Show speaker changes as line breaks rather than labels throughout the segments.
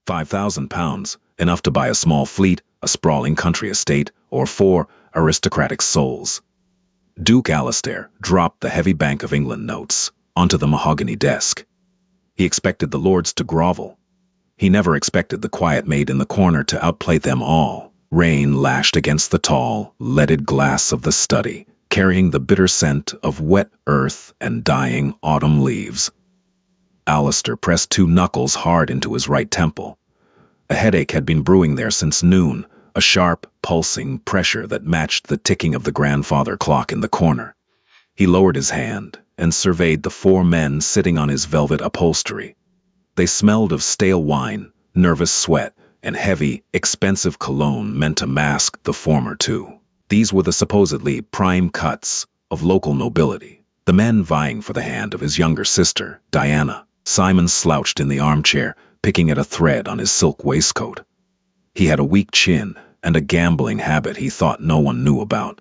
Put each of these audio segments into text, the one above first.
£5,000, enough to buy a small fleet, a sprawling country estate, or 4 aristocratic souls. Duke Alastair dropped the heavy Bank of England notes onto the mahogany desk. He expected the lords to grovel. He never expected the quiet maid in the corner to outplay them all. Rain lashed against the tall, leaded glass of the study, carrying the bitter scent of wet earth and dying autumn leaves. Alastair pressed 2 knuckles hard into his right temple. A headache had been brewing there since noon, a sharp, pulsing pressure that matched the ticking of the grandfather clock in the corner. He lowered his hand and surveyed the 4 men sitting on his velvet upholstery. They smelled of stale wine, nervous sweat, and heavy, expensive cologne meant to mask the former 2. These were the supposedly prime cuts of local nobility, the men vying for the hand of his younger sister, Diana. Simon slouched in the armchair, picking at a thread on his silk waistcoat. He had a weak chin and a gambling habit he thought no one knew about.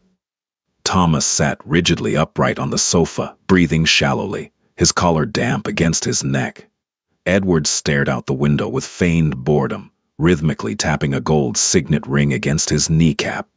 Thomas sat rigidly upright on the sofa, breathing shallowly, his collar damp against his neck. Edward stared out the window with feigned boredom, rhythmically tapping a gold signet ring against his kneecap.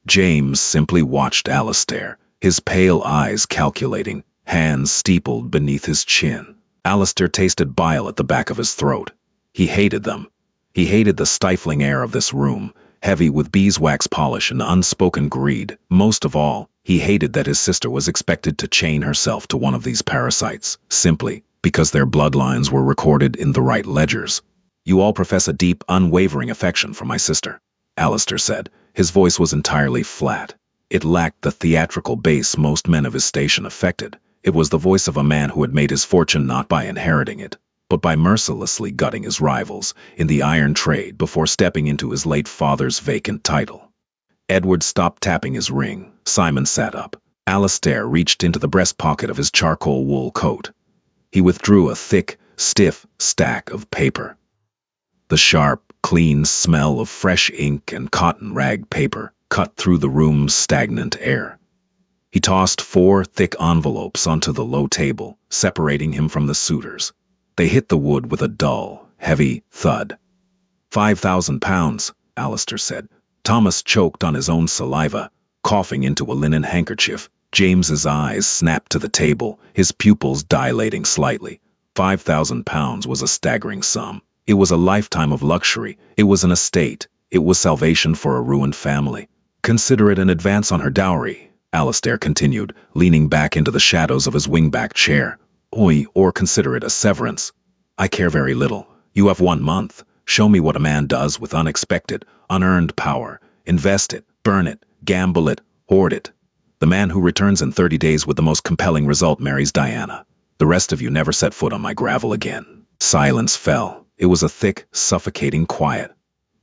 James simply watched Alastair, his pale eyes calculating, hands steepled beneath his chin. Alastair tasted bile at the back of his throat. He hated them. He hated the stifling air of this room, heavy with beeswax polish and unspoken greed. Most of all, he hated that his sister was expected to chain herself to one of these parasites, simply because their bloodlines were recorded in the right ledgers. "You all profess a deep, unwavering affection for my sister," Alastair said. His voice was entirely flat. It lacked the theatrical bass most men of his station affected. It was the voice of a man who had made his fortune not by inheriting it, but by mercilessly gutting his rivals in the iron trade before stepping into his late father's vacant title. Edward stopped tapping his ring. Simon sat up. Alastair reached into the breast pocket of his charcoal wool coat. He withdrew a thick, stiff stack of paper. The sharp, clean smell of fresh ink and cotton rag paper cut through the room's stagnant air. He tossed 4 thick envelopes onto the low table, separating him from the suitors. They hit the wood with a dull, heavy thud. £5,000, Alastair said. Thomas choked on his own saliva, coughing into a linen handkerchief. James's eyes snapped to the table, his pupils dilating slightly. £5,000 was a staggering sum. It was a lifetime of luxury. It was an estate. It was salvation for a ruined family. "Consider it an advance on her dowry," Alastair continued, leaning back into the shadows of his wingback chair. "Or consider it a severance. I care very little. You have 1 month. Show me what a man does with unexpected, unearned power. Invest it, burn it, gamble it, hoard it. The man who returns in 30 days with the most compelling result marries Diana. The rest of you never set foot on my gravel again." Silence fell. It was a thick, suffocating quiet,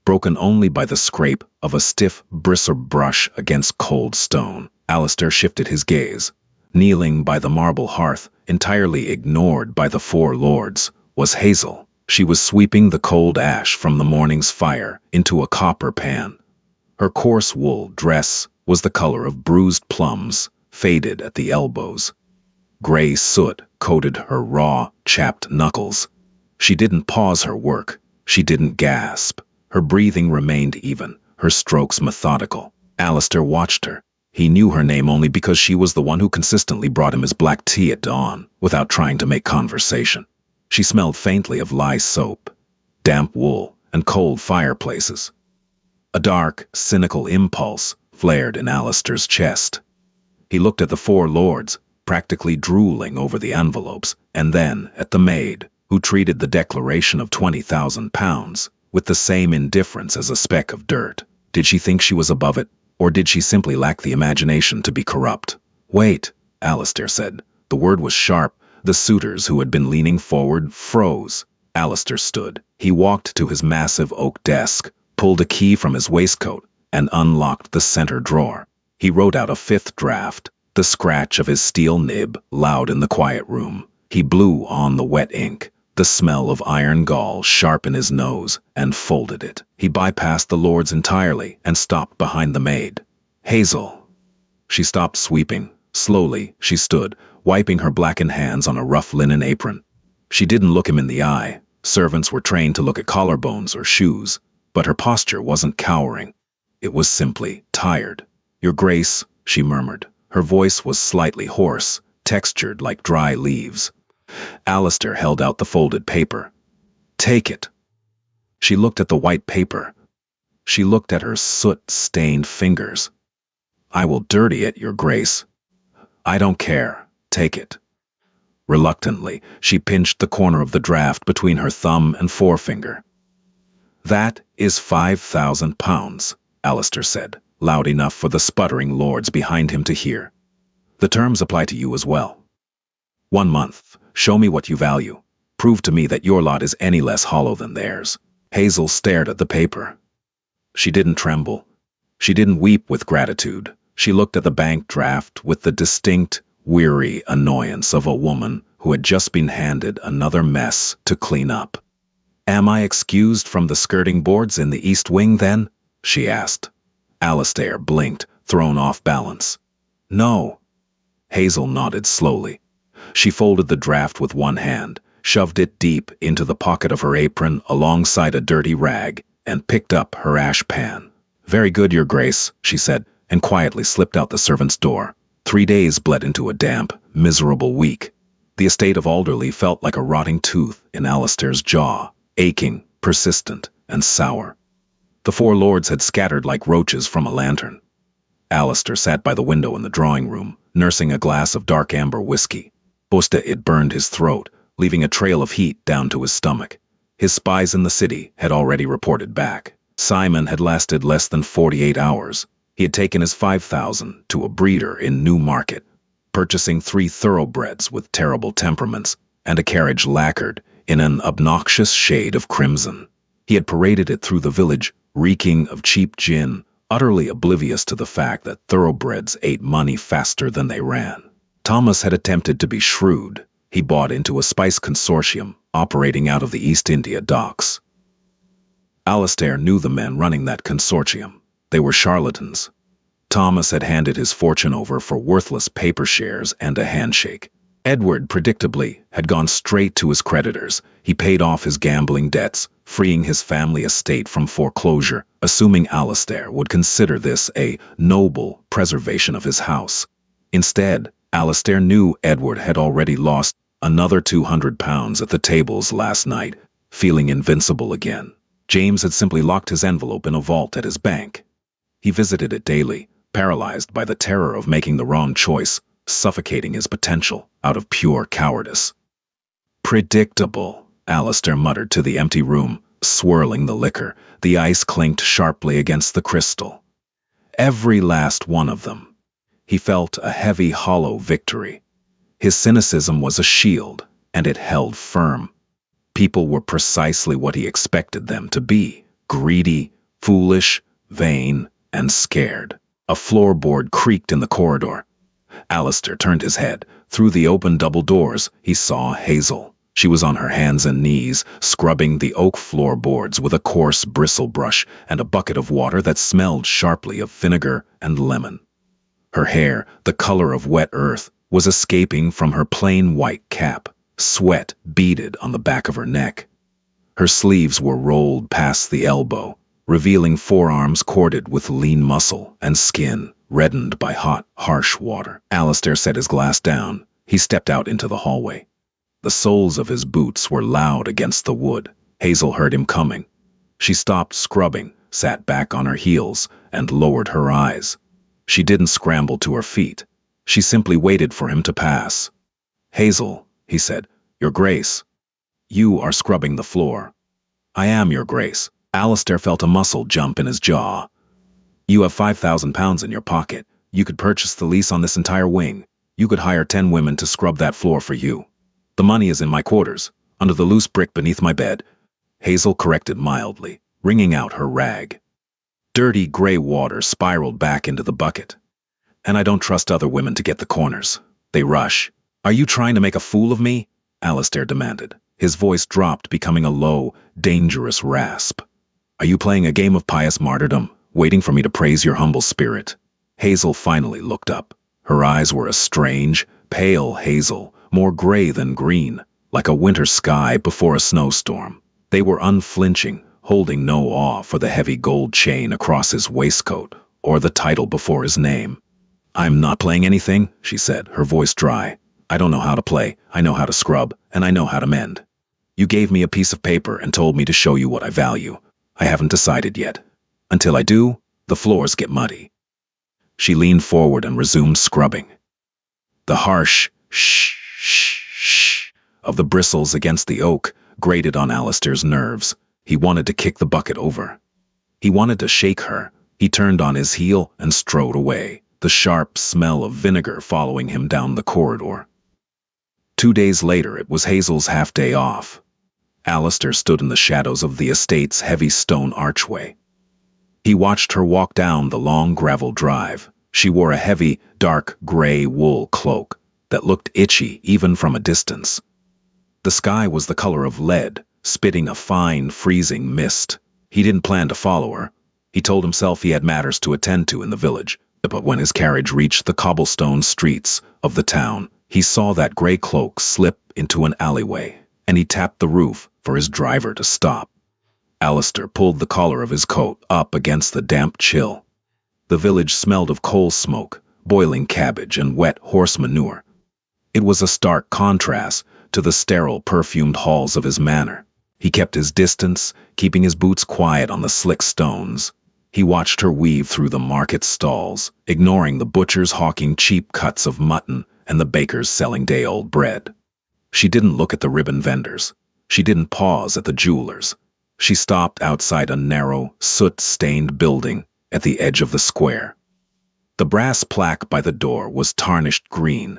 broken only by the scrape of a stiff bristle brush against cold stone. Alastair shifted his gaze. Kneeling by the marble hearth, entirely ignored by the 4 lords, was Hazel. She was sweeping the cold ash from the morning's fire into a copper pan. Her coarse wool dress was the color of bruised plums, faded at the elbows. Gray soot coated her raw, chapped knuckles. She didn't pause her work. She didn't gasp. Her breathing remained even, her strokes methodical. Alastair watched her. He knew her name only because she was the one who consistently brought him his black tea at dawn, without trying to make conversation. She smelled faintly of lye soap, damp wool, and cold fireplaces. A dark, cynical impulse flared in Alastair's chest. He looked at the 4 lords, practically drooling over the envelopes, and then at the maid, who treated the declaration of £20,000 with the same indifference as a speck of dirt. Did she think she was above it? Or did she simply lack the imagination to be corrupt? "Wait," Alastair said. The word was sharp. The suitors who had been leaning forward froze. Alastair stood. He walked to his massive oak desk, pulled a key from his waistcoat, and unlocked the center drawer. He wrote out a 5th draft, the scratch of his steel nib loud in the quiet room. He blew on the wet ink, the smell of iron gall sharp in his nose, and folded it. He bypassed the lords entirely and stopped behind the maid. "Hazel." She stopped sweeping. Slowly, she stood, wiping her blackened hands on a rough linen apron. She didn't look him in the eye. Servants were trained to look at collarbones or shoes, but her posture wasn't cowering. It was simply tired. "Your Grace," she murmured. Her voice was slightly hoarse, textured like dry leaves. Alistair held out the folded paper. "Take it." She looked at the white paper. She looked at her soot-stained fingers. "I will dirty it, Your Grace." "I don't care. Take it." Reluctantly, she pinched the corner of the draft between her thumb and forefinger. "That is £5,000, Alistair said, loud enough for the sputtering lords behind him to hear. "The terms apply to you as well. 1 month. Show me what you value. Prove to me that your lot is any less hollow than theirs." Hazel stared at the paper. She didn't tremble. She didn't weep with gratitude. She looked at the bank draft with the distinct, weary annoyance of a woman who had just been handed another mess to clean up. "Am I excused from the skirting boards in the East Wing, then?" she asked. Alistair blinked, thrown off balance. "No." Hazel nodded slowly. She folded the draft with one hand, shoved it deep into the pocket of her apron alongside a dirty rag, and picked up her ash pan. "Very good, Your Grace," she said, and quietly slipped out the servant's door. 3 days bled into a damp, miserable week. The estate of Alderley felt like a rotting tooth in Alistair's jaw, aching, persistent, and sour. The 4 lords had scattered like roaches from a lantern. Alistair sat by the window in the drawing room, nursing a glass of dark amber whiskey. It burned his throat, leaving a trail of heat down to his stomach. His spies in the city had already reported back. Simon had lasted less than 48 hours. He had taken his 5,000 to a breeder in Newmarket, purchasing 3 thoroughbreds with terrible temperaments and a carriage lacquered in an obnoxious shade of crimson. He had paraded it through the village, reeking of cheap gin, utterly oblivious to the fact that thoroughbreds ate money faster than they ran. Thomas had attempted to be shrewd. He bought into a spice consortium operating out of the East India Docks. Alistair knew the men running that consortium. They were charlatans. Thomas had handed his fortune over for worthless paper shares and a handshake. Edward, predictably, had gone straight to his creditors. He paid off his gambling debts, freeing his family estate from foreclosure, assuming Alistair would consider this a noble preservation of his house. Instead, Alistair knew Edward had already lost another £200 at the tables last night, feeling invincible again. James had simply locked his envelope in a vault at his bank. He visited it daily, paralyzed by the terror of making the wrong choice, suffocating his potential out of pure cowardice. "Predictable," Alistair muttered to the empty room, swirling the liquor. The ice clinked sharply against the crystal. Every last one of them. He felt a heavy, hollow victory. His cynicism was a shield, and it held firm. People were precisely what he expected them to be: greedy, foolish, vain, and scared. A floorboard creaked in the corridor. Alistair turned his head. Through the open double doors, he saw Hazel. She was on her hands and knees, scrubbing the oak floorboards with a coarse bristle brush and a bucket of water that smelled sharply of vinegar and lemon. Her hair, the color of wet earth, was escaping from her plain white cap. Sweat beaded on the back of her neck. Her sleeves were rolled past the elbow, revealing forearms corded with lean muscle and skin reddened by hot, harsh water. Alistair set his glass down. He stepped out into the hallway. The soles of his boots were loud against the wood. Hazel heard him coming. She stopped scrubbing, sat back on her heels, and lowered her eyes. She didn't scramble to her feet. She simply waited for him to pass. "Hazel," he said, "Your Grace." "You are scrubbing the floor." "I am, Your Grace." Alistair felt a muscle jump in his jaw. "You have £5,000 in your pocket. You could purchase the lease on this entire wing. You could hire 10 women to scrub that floor for you. The money is in my quarters, under the loose brick beneath my bed." Hazel corrected mildly, wringing out her rag. Dirty gray water spiraled back into the bucket. "And I don't trust other women to get the corners. They rush." "Are you trying to make a fool of me?" Alistair demanded. His voice dropped, becoming a low, dangerous rasp. "Are you playing a game of pious martyrdom, waiting for me to praise your humble spirit?" Hazel finally looked up. Her eyes were a strange, pale hazel, more gray than green, like a winter sky before a snowstorm. They were unflinching, holding no awe for the heavy gold chain across his waistcoat or the title before his name. "I'm not playing anything," she said, her voice dry. "I don't know how to play, I know how to scrub, and I know how to mend. You gave me a piece of paper and told me to show you what I value. I haven't decided yet. Until I do, the floors get muddy." She leaned forward and resumed scrubbing. The harsh shh, shh, shh of the bristles against the oak grated on Alistair's nerves. He wanted to kick the bucket over. He wanted to shake her. He turned on his heel and strode away, the sharp smell of vinegar following him down the corridor. 2 days later, it was Hazel's half-day off. Alistair stood in the shadows of the estate's heavy stone archway. He watched her walk down the long gravel drive. She wore a heavy, dark gray wool cloak that looked itchy even from a distance. The sky was the color of lead, spitting a fine, freezing mist. He didn't plan to follow her. He told himself he had matters to attend to in the village. But when his carriage reached the cobblestone streets of the town, he saw that gray cloak slip into an alleyway, and he tapped the roof for his driver to stop. Alistair pulled the collar of his coat up against the damp chill. The village smelled of coal smoke, boiling cabbage, and wet horse manure. It was a stark contrast to the sterile, perfumed halls of his manor. He kept his distance, keeping his boots quiet on the slick stones. He watched her weave through the market stalls, ignoring the butchers hawking cheap cuts of mutton and the bakers selling day-old bread. She didn't look at the ribbon vendors. She didn't pause at the jewelers. She stopped outside a narrow, soot-stained building at the edge of the square. The brass plaque by the door was tarnished green.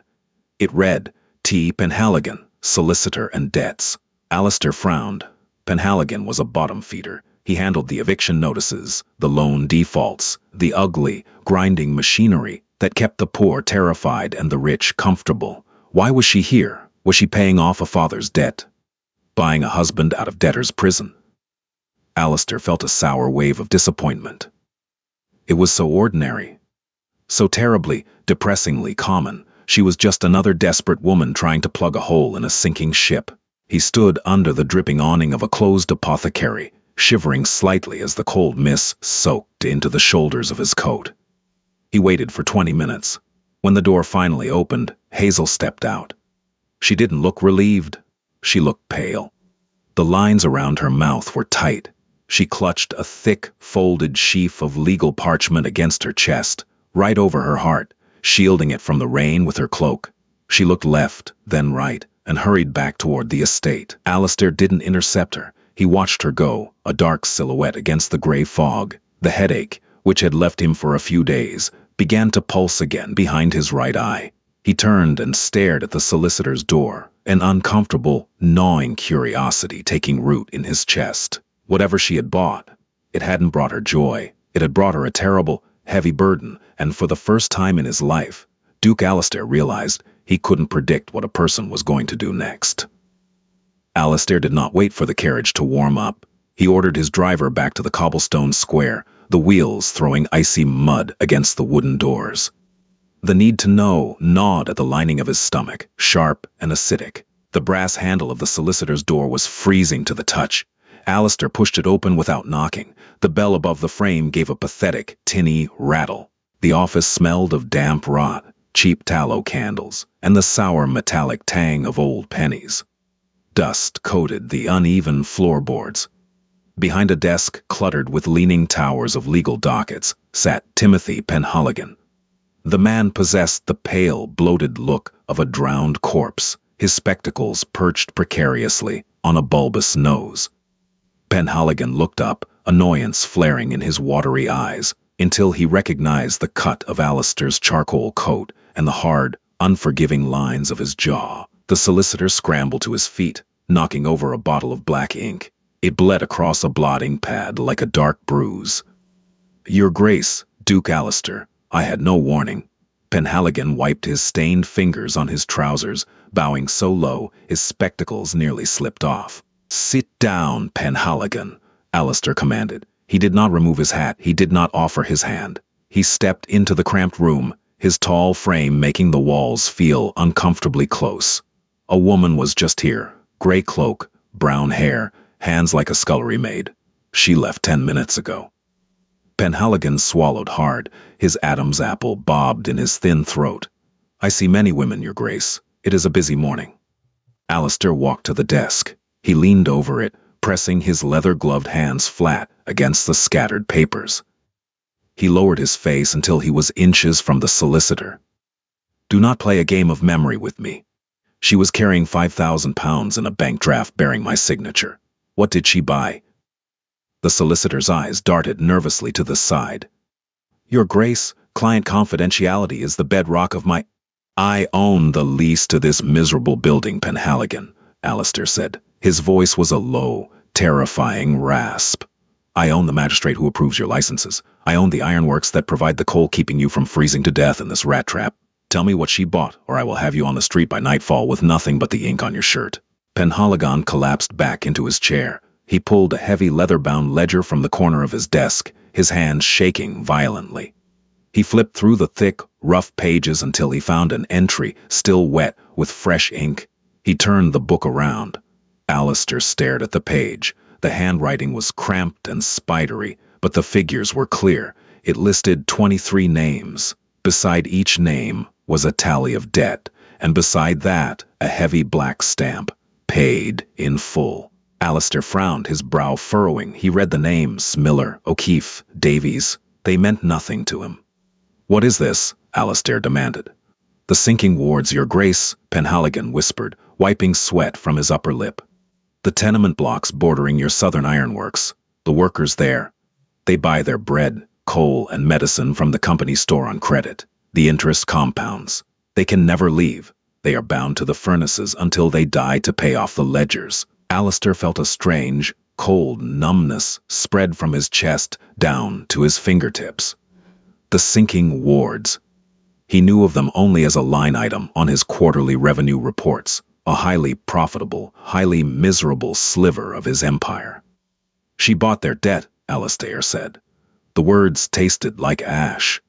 It read, "T. Penhaligon, Solicitor and Debts." Alistair frowned. Penhaligon was a bottom feeder. He handled the eviction notices, the loan defaults, the ugly, grinding machinery that kept the poor terrified and the rich comfortable. Why was she here? Was she paying off a father's debt? Buying a husband out of debtor's prison? Alistair felt a sour wave of disappointment. It was so ordinary, so terribly, depressingly common. She was just another desperate woman trying to plug a hole in a sinking ship. He stood under the dripping awning of a closed apothecary, shivering slightly as the cold mist soaked into the shoulders of his coat. He waited for 20 minutes. When the door finally opened, Hazel stepped out. She didn't look relieved. She looked pale. The lines around her mouth were tight. She clutched a thick, folded sheaf of legal parchment against her chest, right over her heart, shielding it from the rain with her cloak. She looked left, then right, and hurried back toward the estate. Alistair didn't intercept her. He watched her go, a dark silhouette against the gray fog. The headache, which had left him for a few days, began to pulse again behind his right eye. He turned and stared at the solicitor's door, an uncomfortable, gnawing curiosity taking root in his chest. Whatever she had bought, it hadn't brought her joy. It had brought her a terrible, heavy burden, and for the first time in his life, Duke Alistair realized he couldn't predict what a person was going to do next. Alistair did not wait for the carriage to warm up. He ordered his driver back to the cobblestone square, the wheels throwing icy mud against the wooden doors. The need to know gnawed at the lining of his stomach, sharp and acidic. The brass handle of the solicitor's door was freezing to the touch. Alistair pushed it open without knocking. The bell above the frame gave a pathetic, tinny rattle. The office smelled of damp rot, cheap tallow candles, and the sour metallic tang of old pennies. Dust coated the uneven floorboards. Behind a desk cluttered with leaning towers of legal dockets sat Timothy Penhaligon. The man possessed the pale, bloated look of a drowned corpse, his spectacles perched precariously on a bulbous nose. Penhaligon looked up, annoyance flaring in his watery eyes, until he recognized the cut of Alistair's charcoal coat and the hard, unforgiving lines of his jaw. The solicitor scrambled to his feet, knocking over a bottle of black ink. It bled across a blotting pad like a dark bruise. "Your Grace, Duke Alistair, I had no warning." Penhaligon wiped his stained fingers on his trousers, bowing so low his spectacles nearly slipped off. "Sit down, Penhaligon," Alistair commanded. He did not remove his hat. He did not offer his hand. He stepped into the cramped room, his tall frame making the walls feel uncomfortably close. A woman was just here, Gray cloak, brown hair, hands like a scullery maid. She left 10 minutes ago. Penhaligon swallowed hard. His Adam's apple bobbed in his thin throat. I see many women, Your Grace. It is a busy morning. Alistair walked to the desk. He leaned over it, pressing his leather-gloved hands flat against the scattered papers. He lowered his face until he was inches from the solicitor. Do not play a game of memory with me. She was carrying £5,000 in a bank draft bearing my signature. What did she buy? The solicitor's eyes darted nervously to the side. Your Grace, client confidentiality is the bedrock of my... I own the lease to this miserable building, Penhaligon, Alistair said. His voice was a low, terrifying rasp. I own the magistrate who approves your licenses. I own the ironworks that provide the coal keeping you from freezing to death in this rat trap. Tell me what she bought, or I will have you on the street by nightfall with nothing but the ink on your shirt. Penhaligon collapsed back into his chair. He pulled a heavy leather-bound ledger from the corner of his desk, his hands shaking violently. He flipped through the thick, rough pages until he found an entry, still wet with fresh ink. He turned the book around. Alistair stared at the page. The handwriting was cramped and spidery, but the figures were clear. It listed 23 names. Beside each name was a tally of debt, and beside that, a heavy black stamp, paid in full. Alistair frowned, his brow furrowing. He read the names, Miller, O'Keefe, Davies. They meant nothing to him. What is this? Alistair demanded. The sinking wards, Your Grace, Penhaligon whispered, wiping sweat from his upper lip. The tenement blocks bordering your southern ironworks. The workers there. They buy their bread, coal, and medicine from the company store on credit. The interest compounds. They can never leave. They are bound to the furnaces until they die to pay off the ledgers. Alistair felt a strange, cold numbness spread from his chest down to his fingertips. The sinking wards. He knew of them only as a line item on his quarterly revenue reports, a highly profitable, highly miserable sliver of his empire. She bought their debt, Alistair said. The words tasted like ash.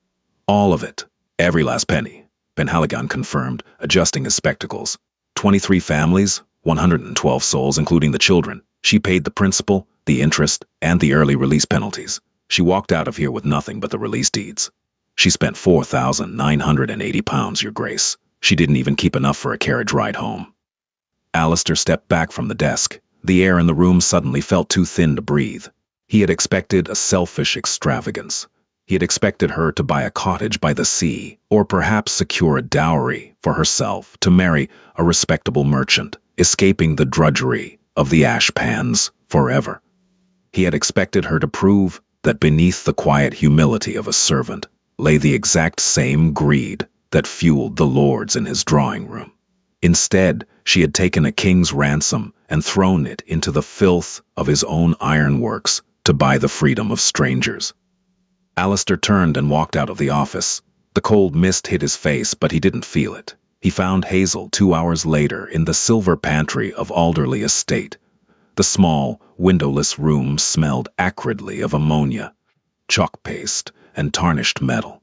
All of it. Every last penny, Penhaligon confirmed, adjusting his spectacles. 23 families, 112 souls, including the children. She paid the principal, the interest, and the early release penalties. She walked out of here with nothing but the release deeds. She spent £4,980, Your Grace. She didn't even keep enough for a carriage ride home. Alistair stepped back from the desk. The air in the room suddenly felt too thin to breathe. He had expected a selfish extravagance. He had expected her to buy a cottage by the sea, or perhaps secure a dowry for herself to marry a respectable merchant, escaping the drudgery of the ash pans forever. He had expected her to prove that beneath the quiet humility of a servant lay the exact same greed that fueled the lords in his drawing room. Instead, she had taken a king's ransom and thrown it into the filth of his own ironworks to buy the freedom of strangers. Alistair turned and walked out of the office. The cold mist hit his face, but he didn't feel it. He found Hazel 2 hours later in the silver pantry of Alderley Estate. The small, windowless room smelled acridly of ammonia, chalk paste, and tarnished metal.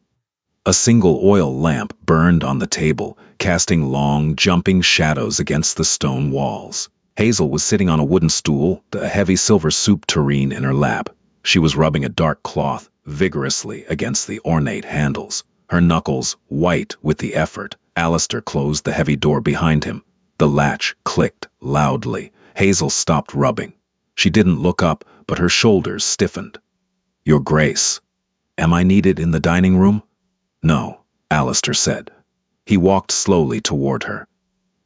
A single oil lamp burned on the table, casting long, jumping shadows against the stone walls. Hazel was sitting on a wooden stool, a heavy silver soup tureen in her lap. She was rubbing a dark cloth vigorously against the ornate handles, her knuckles white with the effort. Alistair closed the heavy door behind him. The latch clicked loudly. Hazel stopped rubbing. She didn't look up, but her shoulders stiffened. Your Grace, am I needed in the dining room? No, Alistair said. He walked slowly toward her.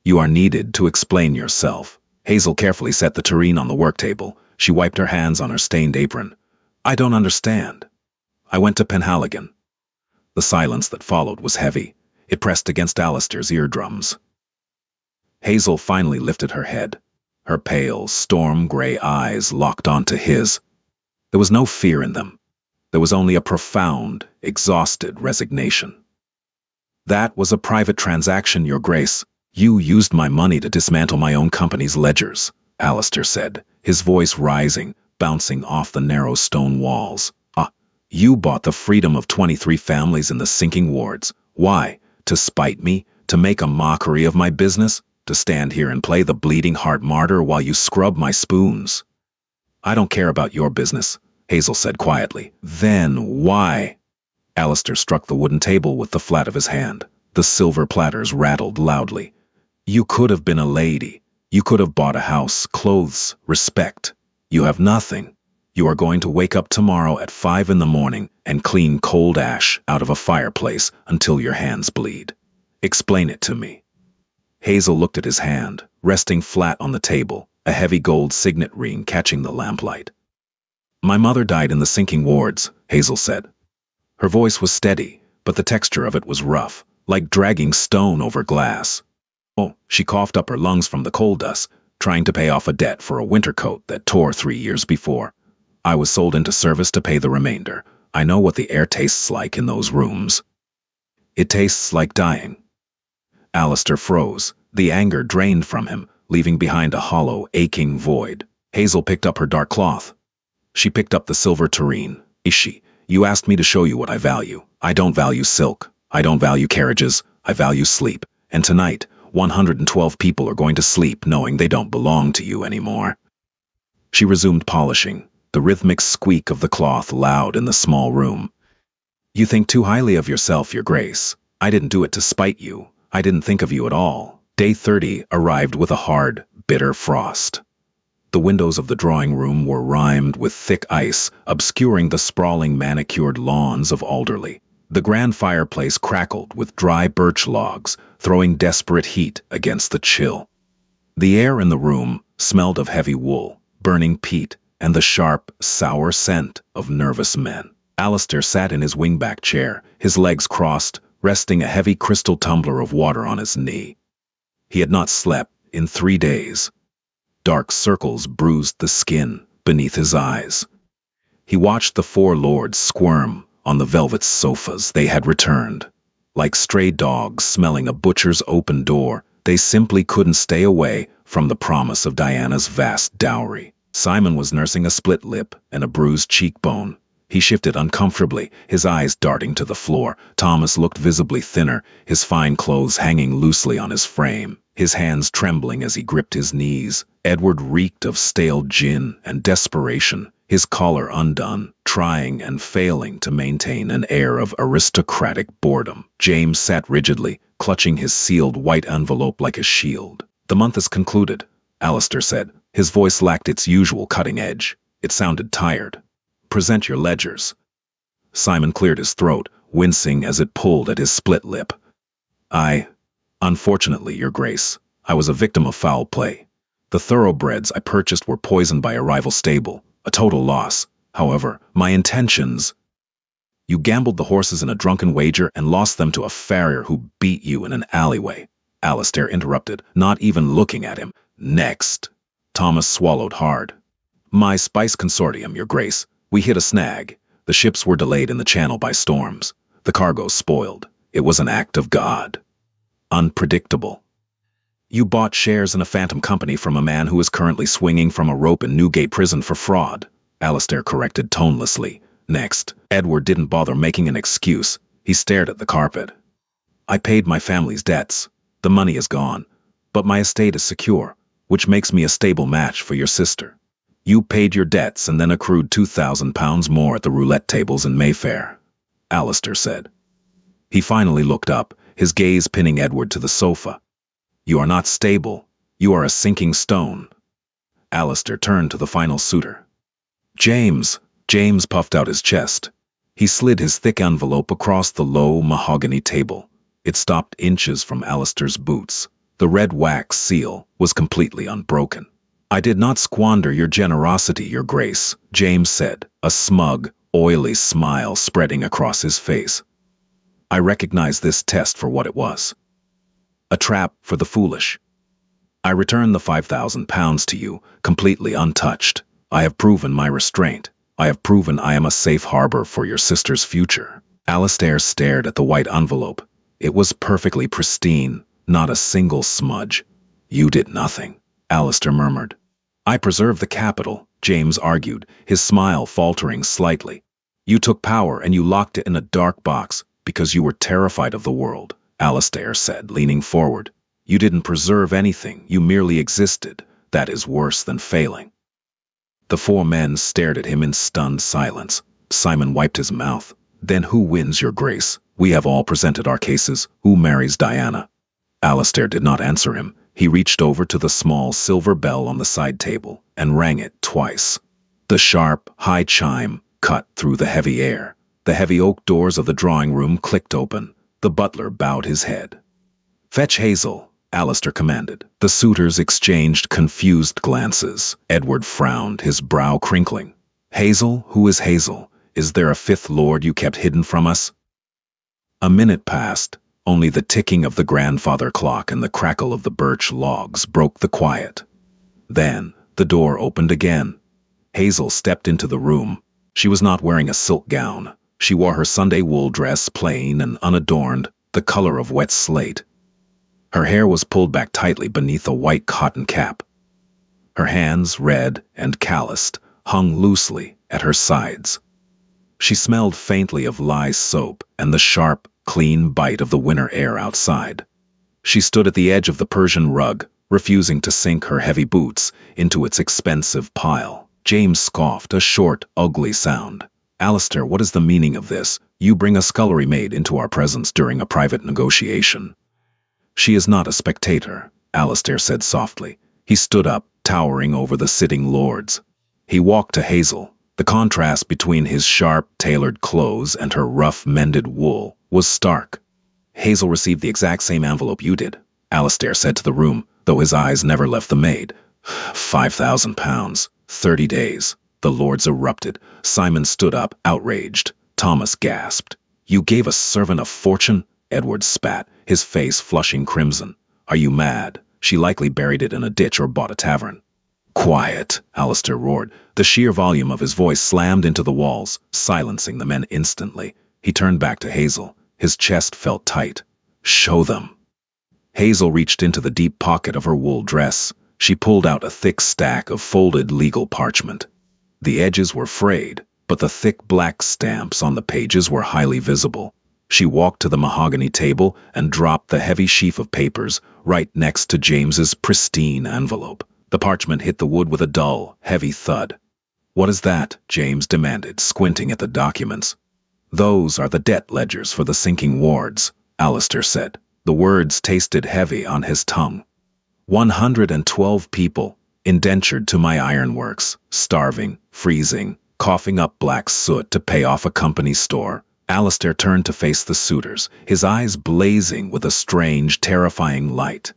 You are needed to explain yourself. Hazel carefully set the tureen on the work table. She wiped her hands on her stained apron. I don't understand. I went to Penhaligon. The silence that followed was heavy. It pressed against Alistair's eardrums. Hazel finally lifted her head. Her pale, storm-gray eyes locked onto his. There was no fear in them. There was only a profound, exhausted resignation. That was a private transaction, Your Grace. You used my money to dismantle my own company's ledgers, Alistair said, his voice rising, bouncing off the narrow stone walls. You bought the freedom of 23 families in the sinking wards. Why? To spite me? To make a mockery of my business? To stand here and play the bleeding heart martyr while you scrub my spoons. I don't care about your business, Hazel said quietly. Then why? Alistair struck the wooden table with the flat of his hand. The silver platters rattled loudly. You could have been a lady. You could have bought a house, clothes, respect. You have nothing. You are going to wake up tomorrow at 5 in the morning and clean cold ash out of a fireplace until your hands bleed. Explain it to me. Hazel looked at his hand, resting flat on the table, a heavy gold signet ring catching the lamplight. My mother died in the sinking wards, Hazel said. Her voice was steady, but the texture of it was rough, like dragging stone over glass. Oh, she coughed up her lungs from the coal dust, trying to pay off a debt for a winter coat that tore 3 years before. I was sold into service to pay the remainder. I know what the air tastes like in those rooms. It tastes like dying. Alistair froze, the anger drained from him, leaving behind a hollow, aching void. Hazel picked up her dark cloth. She picked up the silver tureen. Ishi, you asked me to show you what I value. I don't value silk. I don't value carriages. I value sleep. And tonight, 112 people are going to sleep knowing they don't belong to you anymore. She resumed polishing, the rhythmic squeak of the cloth loud in the small room. You think too highly of yourself, Your Grace. I didn't do it to spite you. I didn't think of you at all. Day 30 arrived with a hard, bitter frost. The windows of the drawing room were rimed with thick ice, obscuring the sprawling manicured lawns of Alderley. The grand fireplace crackled with dry birch logs, throwing desperate heat against the chill. The air in the room smelled of heavy wool, burning peat, and the sharp, sour scent of nervous men. Alistair sat in his wingback chair, his legs crossed, resting a heavy crystal tumbler of water on his knee. He had not slept in 3 days. Dark circles bruised the skin beneath his eyes. He watched the 4 lords squirm on the velvet sofas they had returned. Like stray dogs smelling a butcher's open door, they simply couldn't stay away from the promise of Diana's vast dowry. Simon was nursing a split lip and a bruised cheekbone. He shifted uncomfortably, his eyes darting to the floor. Thomas looked visibly thinner, his fine clothes hanging loosely on his frame, his hands trembling as he gripped his knees. Edward reeked of stale gin and desperation, his collar undone, trying and failing to maintain an air of aristocratic boredom. James sat rigidly, clutching his sealed white envelope like a shield. The month is concluded, Alistair said. His voice lacked its usual cutting edge. It sounded tired. Present your ledgers. Simon cleared his throat, wincing as it pulled at his split lip. Unfortunately, Your Grace, I was a victim of foul play. The thoroughbreds I purchased were poisoned by a rival stable, a total loss. However, my intentions... You gambled the horses in a drunken wager and lost them to a farrier who beat you in an alleyway. Alistair interrupted, not even looking at him. Next. Thomas swallowed hard. My spice consortium, Your Grace. We hit a snag. The ships were delayed in the channel by storms. The cargo spoiled. It was an act of God. Unpredictable. You bought shares in a phantom company from a man who is currently swinging from a rope in Newgate Prison for fraud. Alistair corrected tonelessly. Next. Edward didn't bother making an excuse. He stared at the carpet. I paid my family's debts. The money is gone. But my estate is secure, which makes me a stable match for your sister. You paid your debts and then accrued £2,000 more at the roulette tables in Mayfair, Alistair said. He finally looked up, his gaze pinning Edward to the sofa. You are not stable. You are a sinking stone. Alistair turned to the final suitor. James puffed out his chest. He slid his thick envelope across the low mahogany table. It stopped inches from Alistair's boots. The red wax seal was completely unbroken. I did not squander your generosity, Your Grace, James said, a smug, oily smile spreading across his face. I recognize this test for what it was. A trap for the foolish. I return the £5,000 to you, completely untouched. I have proven my restraint. I have proven I am a safe harbor for your sister's future. Alistair stared at the white envelope. It was perfectly pristine, not a single smudge. You did nothing, Alistair murmured. I preserved the capital, James argued, his smile faltering slightly. You took power and you locked it in a dark box because you were terrified of the world, Alistair said, leaning forward. You didn't preserve anything, you merely existed. That is worse than failing. The four men stared at him in stunned silence. Simon wiped his mouth. Then who wins, your grace? We have all presented our cases. Who marries Diana? Alistair did not answer him. He reached over to the small silver bell on the side table and rang it twice. The sharp, high chime cut through the heavy air. The heavy oak doors of the drawing room clicked open. The butler bowed his head. "Fetch Hazel," Alistair commanded. The suitors exchanged confused glances. Edward frowned, his brow crinkling. "Hazel? Who is Hazel? Is there a fifth lord you kept hidden from us?" A minute passed. Only the ticking of the grandfather clock and the crackle of the birch logs broke the quiet. Then the door opened again. Hazel stepped into the room. She was not wearing a silk gown. She wore her Sunday wool dress, plain and unadorned, the color of wet slate. Her hair was pulled back tightly beneath a white cotton cap. Her hands, red and calloused, hung loosely at her sides. She smelled faintly of lye soap and the sharp, clean bite of the winter air outside. She stood at the edge of the Persian rug, refusing to sink her heavy boots into its expensive pile. James scoffed, a short, ugly sound. "Alistair, what is the meaning of this? You bring a scullery maid into our presence during a private negotiation." "She is not a spectator," Alistair said softly. He stood up, towering over the sitting lords. He walked to Hazel. The contrast between his sharp, tailored clothes and her rough, mended wool was stark. "Hazel received the exact same envelope you did," Alistair said to the room, though his eyes never left the maid. £5,000. 30 days. The lords erupted. Simon stood up, outraged. Thomas gasped. "You gave a servant a fortune?" Edward spat, his face flushing crimson. "Are you mad? She likely buried it in a ditch or bought a tavern." "Quiet," Alistair roared. The sheer volume of his voice slammed into the walls, silencing the men instantly. He turned back to Hazel. His chest felt tight. "Show them." Hazel reached into the deep pocket of her wool dress. She pulled out a thick stack of folded legal parchment. The edges were frayed, but the thick black stamps on the pages were highly visible. She walked to the mahogany table and dropped the heavy sheaf of papers right next to James's pristine envelope. The parchment hit the wood with a dull, heavy thud. "What is that?" James demanded, squinting at the documents. "Those are the debt ledgers for the sinking wards," Alistair said. The words tasted heavy on his tongue. 112 people, indentured to my ironworks, starving, freezing, coughing up black soot to pay off a company store. Alistair turned to face the suitors, his eyes blazing with a strange, terrifying light.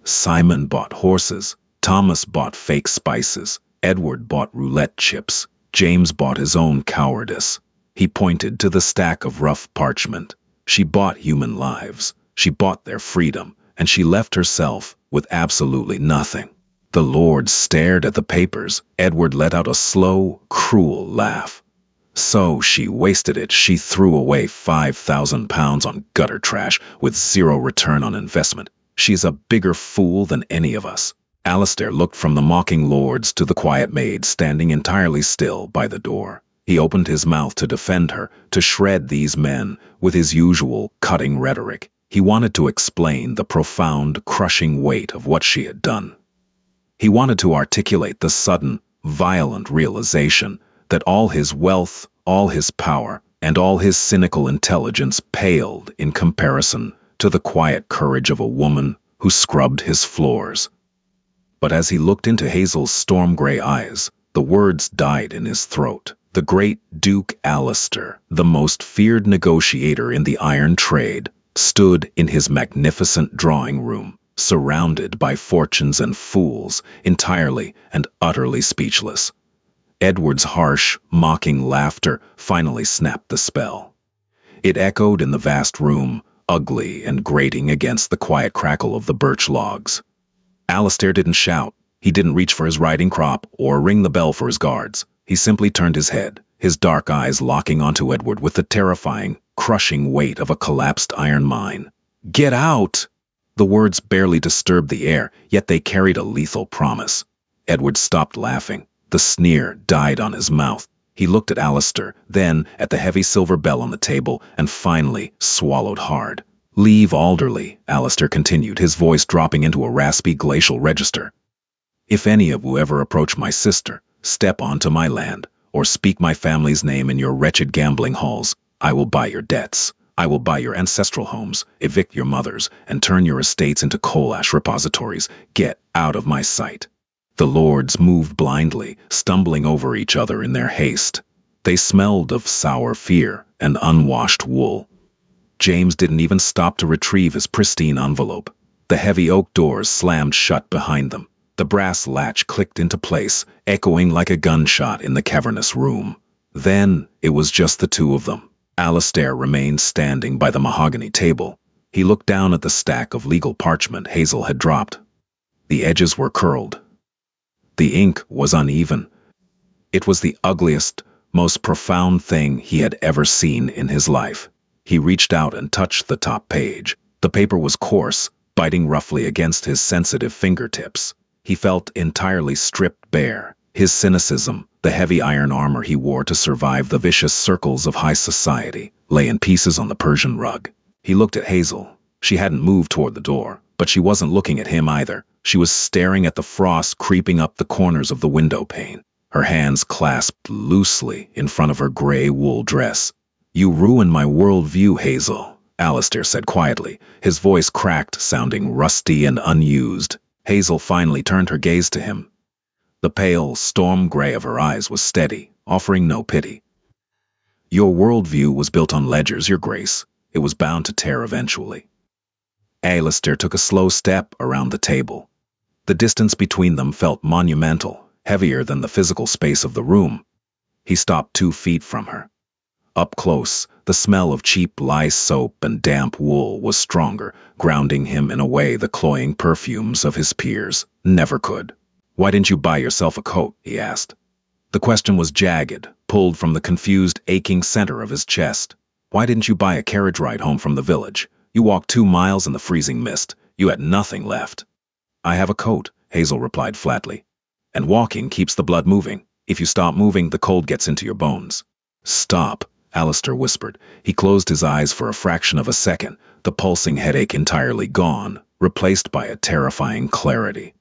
Simon bought horses. Thomas bought fake spices. Edward bought roulette chips. James bought his own cowardice. He pointed to the stack of rough parchment. She bought human lives. She bought their freedom, and she left herself with absolutely nothing. The lords stared at the papers. Edward let out a slow, cruel laugh. "So she wasted it. She threw away £5,000 on gutter trash with zero return on investment. She's a bigger fool than any of us." Alistair looked from the mocking lords to the quiet maid standing entirely still by the door. He opened his mouth to defend her, to shred these men with his usual cutting rhetoric. He wanted to explain the profound, crushing weight of what she had done. He wanted to articulate the sudden, violent realization that all his wealth, all his power, and all his cynical intelligence paled in comparison to the quiet courage of a woman who scrubbed his floors. But as he looked into Hazel's storm-gray eyes, the words died in his throat. The great Duke Alistair, the most feared negotiator in the iron trade, stood in his magnificent drawing room, surrounded by fortunes and fools, entirely and utterly speechless. Edward's harsh, mocking laughter finally snapped the spell. It echoed in the vast room, ugly and grating against the quiet crackle of the birch logs. Alistair didn't shout. He didn't reach for his riding crop or ring the bell for his guards. He simply turned his head, his dark eyes locking onto Edward with the terrifying, crushing weight of a collapsed iron mine. "Get out!" The words barely disturbed the air, yet they carried a lethal promise. Edward stopped laughing. The sneer died on his mouth. He looked at Alistair, then at the heavy silver bell on the table, and finally swallowed hard. Leave Alderley, Alistair continued, his voice dropping into a raspy glacial register. If any of you ever approach my sister, step onto my land, or speak my family's name in your wretched gambling halls, I will buy your debts. I will buy your ancestral homes, evict your mothers, and turn your estates into coal ash repositories. Get out of my sight. The lords moved blindly, stumbling over each other in their haste. They smelled of sour fear and unwashed wool. James didn't even stop to retrieve his pristine envelope. The heavy oak doors slammed shut behind them. The brass latch clicked into place, echoing like a gunshot in the cavernous room. Then it was just the two of them. Alistair remained standing by the mahogany table. He looked down at the stack of legal parchment Hazel had dropped. The edges were curled. The ink was uneven. It was the ugliest, most profound thing he had ever seen in his life. He reached out and touched the top page. The paper was coarse, biting roughly against his sensitive fingertips. He felt entirely stripped bare. His cynicism, the heavy iron armor he wore to survive the vicious circles of high society, lay in pieces on the Persian rug. He looked at Hazel. She hadn't moved toward the door, but she wasn't looking at him either. She was staring at the frost creeping up the corners of the window pane, her hands clasped loosely in front of her gray wool dress. You ruined my worldview, Hazel, Alistair said quietly, his voice cracked, sounding rusty and unused. Hazel finally turned her gaze to him. The pale, storm gray of her eyes was steady, offering no pity. Your worldview was built on ledgers, Your Grace. It was bound to tear eventually. Alistair took a slow step around the table. The distance between them felt monumental, heavier than the physical space of the room. He stopped 2 feet from her. Up close, the smell of cheap lye soap and damp wool was stronger, grounding him in a way the cloying perfumes of his peers never could. Why didn't you buy yourself a coat? He asked. The question was jagged, pulled from the confused, aching center of his chest. Why didn't you buy a carriage ride home from the village? You walked 2 miles in the freezing mist. You had nothing left. I have a coat, Hazel replied flatly. And walking keeps the blood moving. If you stop moving, the cold gets into your bones. Stop, Alistair whispered. He closed his eyes for a fraction of a second, the pulsing headache entirely gone, replaced by a terrifying clarity.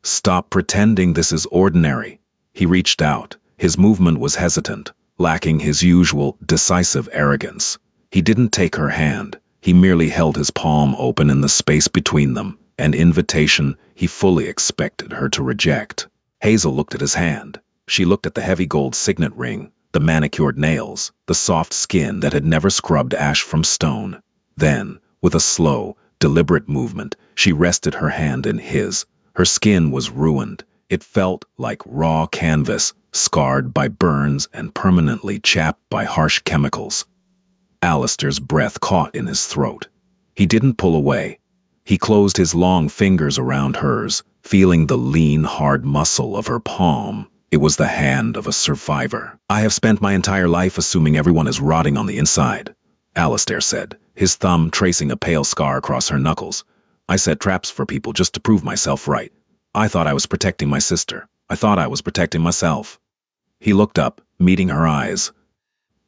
Stop pretending this is ordinary. He reached out. His movement was hesitant, lacking his usual decisive arrogance. He didn't take her hand. He merely held his palm open in the space between them, an invitation he fully expected her to reject. Hazel looked at his hand. She looked at the heavy gold signet ring, the manicured nails, the soft skin that had never scrubbed ash from stone. Then, with a slow, deliberate movement, she rested her hand in his. Her skin was ruined. It felt like raw canvas, scarred by burns and permanently chapped by harsh chemicals. Alistair's breath caught in his throat. He didn't pull away. He closed his long fingers around hers, feeling the lean, hard muscle of her palm. It was the hand of a survivor. I have spent my entire life assuming everyone is rotting on the inside, Alistair said, his thumb tracing a pale scar across her knuckles. I set traps for people just to prove myself right. I thought I was protecting my sister. I thought I was protecting myself. He looked up, meeting her eyes.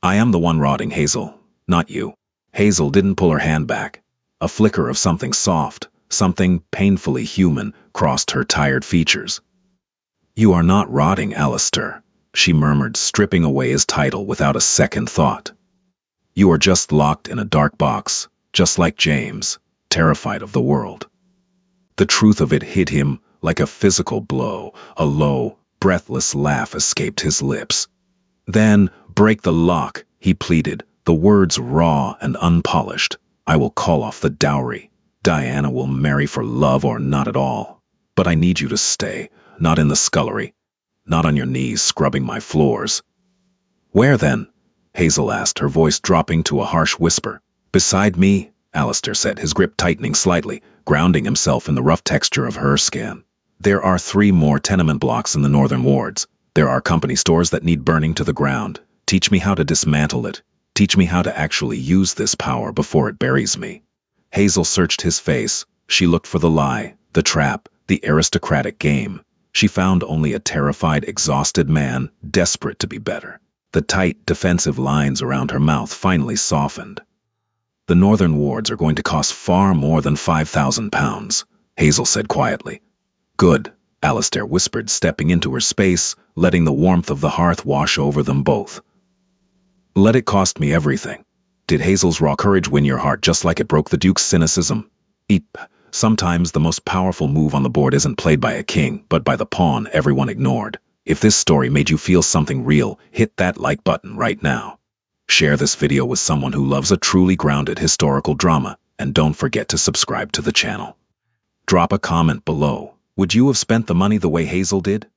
I am the one rotting, Hazel, not you. Hazel didn't pull her hand back. A flicker of something soft, something painfully human, crossed her tired features. You are not rotting, Alistair, she murmured, stripping away his title without a second thought. You are just locked in a dark box, just like James, terrified of the world. The truth of it hit him like a physical blow. A low, breathless laugh escaped his lips. Then, break the lock, he pleaded, the words raw and unpolished. I will call off the dowry. Diana will marry for love or not at all. But I need you to stay, not in the scullery, not on your knees scrubbing my floors. Where then? Hazel asked, her voice dropping to a harsh whisper. Beside me, Alistair said, his grip tightening slightly, grounding himself in the rough texture of her skin. There are 3 more tenement blocks in the northern wards. There are company stores that need burning to the ground. Teach me how to dismantle it. Teach me how to actually use this power before it buries me. Hazel searched his face. She looked for the lie, the trap, the aristocratic game. She found only a terrified, exhausted man, desperate to be better. The tight, defensive lines around her mouth finally softened. The northern wards are going to cost far more than £5,000, Hazel said quietly. Good, Alistair whispered, stepping into her space, letting the warmth of the hearth wash over them both. Let it cost me everything. Did Hazel's raw courage win your heart just like it broke the Duke's cynicism? Eep. Sometimes the most powerful move on the board isn't played by a king, but by the pawn everyone ignored. If this story made you feel something real, hit that like button right now. Share this video with someone who loves a truly grounded historical drama, and don't forget to subscribe to the channel. Drop a comment below. Would you have spent the money the way Hazel did?